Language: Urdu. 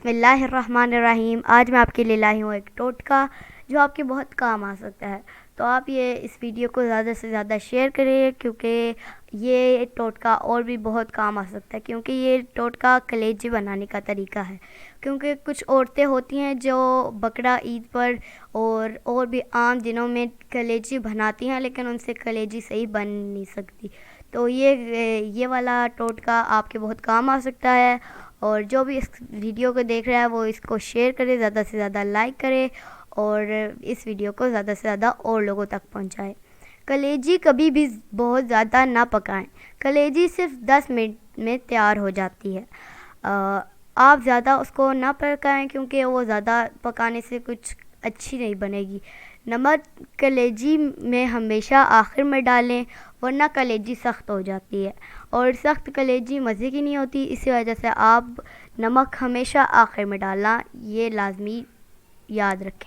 بسم اللہ الرحمن الرحیم۔ آج میں آپ کے لیے لائی ہوں ایک ٹوٹکا جو آپ کے بہت کام آ سکتا ہے، تو آپ اس ویڈیو کو زیادہ سے زیادہ شیئر کریں، کیونکہ یہ ٹوٹکا اور بھی بہت کام آ سکتا ہے، کیونکہ یہ ٹوٹکا کلیجی بنانے کا طریقہ ہے۔ کیونکہ کچھ عورتیں ہوتی ہیں جو بقرہ عید پر اور بھی عام دنوں میں کلیجی بناتی ہیں، لیکن ان سے کلیجی صحیح بن نہیں سکتی، تو یہ والا ٹوٹکا آپ کے بہت کام آ سکتا ہے۔ اور جو بھی اس ویڈیو کو دیکھ رہا ہے وہ اس کو شیئر کرے، زیادہ سے زیادہ لائک کرے، اور اس ویڈیو کو زیادہ سے زیادہ اور لوگوں تک پہنچائے۔ کلیجی کبھی بھی بہت زیادہ نہ پکائیں، کلیجی صرف 10 منٹ میں تیار ہو جاتی ہے۔ آپ زیادہ اس کو نہ پکائیں، کیونکہ وہ زیادہ پکانے سے کچھ اچھی نہیں بنے گی۔ نمک کلیجی میں ہمیشہ آخر میں ڈالیں، ورنہ کلیجی سخت ہو جاتی ہے، اور سخت کلیجی مزے کی نہیں ہوتی۔ اسی وجہ سے آپ نمک ہمیشہ آخر میں ڈالنا، یہ لازمی یاد رکھیں۔